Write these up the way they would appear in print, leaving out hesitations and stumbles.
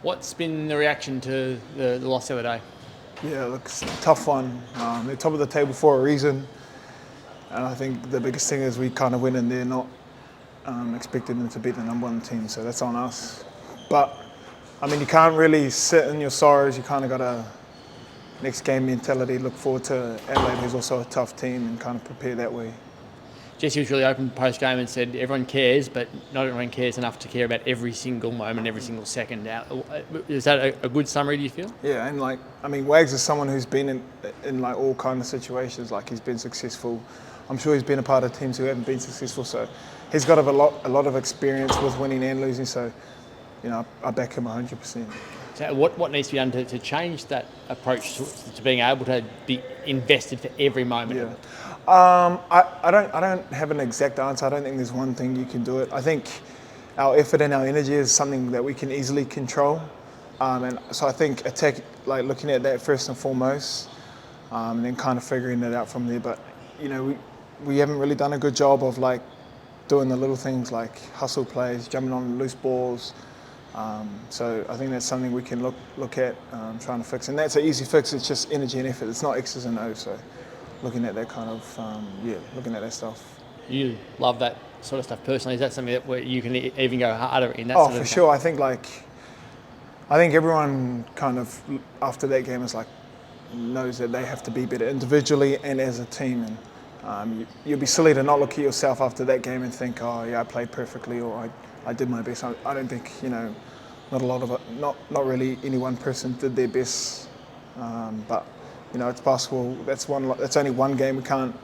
What's been the reaction to the loss the other day? Yeah, look, it's a tough one. They're top of the table for a reason. And I think the biggest thing is we kind of went in there not expecting them to beat the number one team, so that's on us. But, I mean, you can't really sit in your sorrows. You kind of got a next game mentality, look forward to Adelaide, who's also a tough team, and kind of prepare that way. Jesse was really open post-game and said everyone cares, but not everyone cares enough to care about every single moment, every single second out. Is that a good summary, do you feel? Yeah, and Wags is someone who's been in like all kind of situations. Like, he's been successful. I'm sure he's been a part of teams who haven't been successful. So he's got a lot of experience with winning and losing. So, I back him 100%. So what needs to be done to change that approach to being able to be invested for every moment of it? I don't have an exact answer. I don't think there's one thing you can do it. I think our effort and our energy is something that we can easily control. And so I think looking at that first and foremost, and then kind of figuring it out from there. But, we haven't really done a good job of doing the little things like hustle plays, jumping on loose balls. So I think that's something we can look at trying to fix. And that's an easy fix. It's just energy and effort. It's not X's and O's. So looking at that kind of, looking at that stuff. You love that sort of stuff personally. Is that something where you can even go harder in that sort of for sure. I think everyone kind of after that game is knows that they have to be better individually and as a team. And you'd be silly to not look at yourself after that game and think, oh yeah, I played perfectly, or I did my best. I don't think not really any one person did their best, but it's basketball. That's only one game. We can't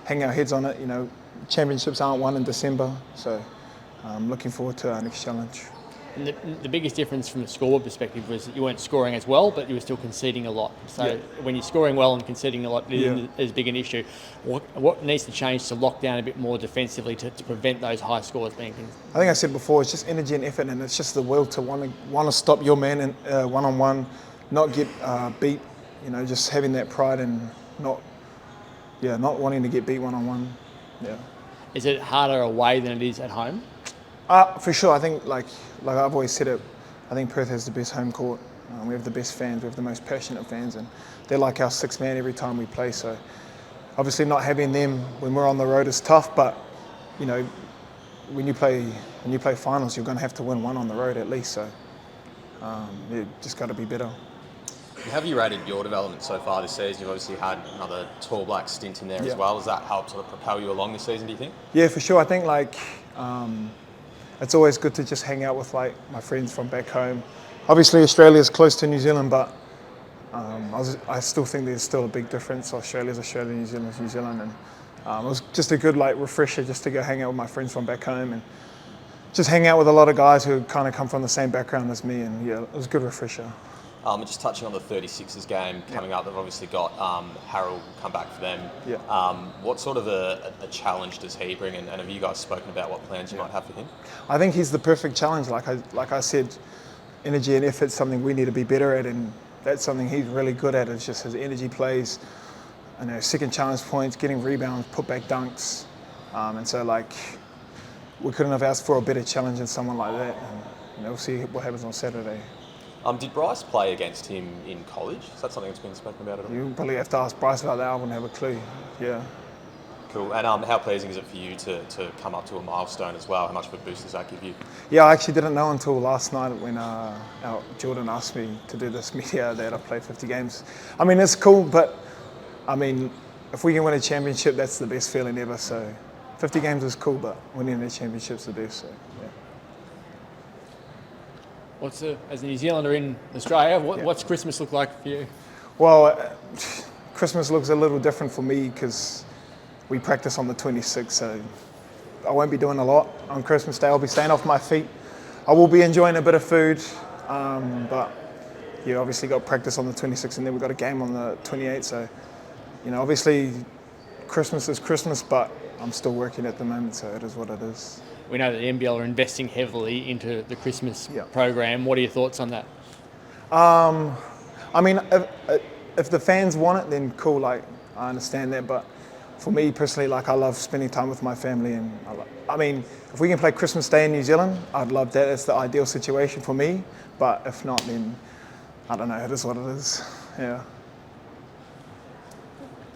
hang our heads on it. Championships aren't won in December, so I'm looking forward to our next challenge. And the biggest difference from the scoreboard perspective was that you weren't scoring as well, but you were still conceding a lot. So when you're scoring well and conceding a lot, it is big an issue. What needs to change to lock down a bit more defensively to prevent those high scores being? I think I said before, it's just energy and effort, and it's just the will to want to stop your man in one-on-one, not get beat. Just having that pride and not wanting to get beat one-on-one. Yeah. Is it harder away than it is at home? For sure. I think, like I've always said it, I think Perth has the best home court. We have the best fans. We have the most passionate fans, and they're like our sixth man every time we play. So, obviously, not having them when we're on the road is tough. But, when you play finals, you're going to have to win one on the road at least. So, you just got to be better. How have you rated your development so far this season? You've obviously had another Tall Black stint in there as well. Has that helped sort of propel you along this season, do you think? Yeah, for sure. I think it's always good to just hang out with my friends from back home. Obviously, Australia's close to New Zealand, but I still think there's still a big difference. Australia's Australia, New Zealand's New Zealand, and it was just a good refresher just to go hang out with my friends from back home and just hang out with a lot of guys who kind of come from the same background as me, and it was a good refresher. Just touching on the 36ers game coming up, they've obviously got Hyrum come back for them. Yeah. What sort of a challenge does he bring, and have you guys spoken about what plans you might have for him? I think he's the perfect challenge. Like I said, energy and effort is something we need to be better at, and that's something he's really good at. It's just his energy plays, second challenge points, getting rebounds, putback dunks, and so we couldn't have asked for a better challenge than someone like that. And we'll see what happens on Saturday. Did Bryce play against him in college? Is that something that's been spoken about at all? You probably have to ask Bryce about that. I wouldn't have a clue. Yeah. Cool. And how pleasing is it for you to come up to a milestone as well? How much of a boost does that give you? Yeah, I actually didn't know until last night when Jordan asked me to do this media that I played 50 games. I mean, it's cool, but if we can win a championship, that's the best feeling ever. So 50 games is cool, but winning a championship's the best. So, yeah. As a New Zealander in Australia, what's Christmas look like for you? Well, Christmas looks a little different for me because we practice on the 26th, so I won't be doing a lot on Christmas Day. I'll be staying off my feet. I will be enjoying a bit of food, but obviously got practice on the 26th, and then we've got a game on the 28th. So, obviously Christmas is Christmas, but I'm still working at the moment, so it is what it is. We know that the NBL are investing heavily into the Christmas program. What are your thoughts on that? If the fans want it, then cool. I understand that, but for me personally, I love spending time with my family, and if we can play Christmas Day in New Zealand, I'd love that. It's the ideal situation for me. But if not, then I don't know. It is what it is. Yeah.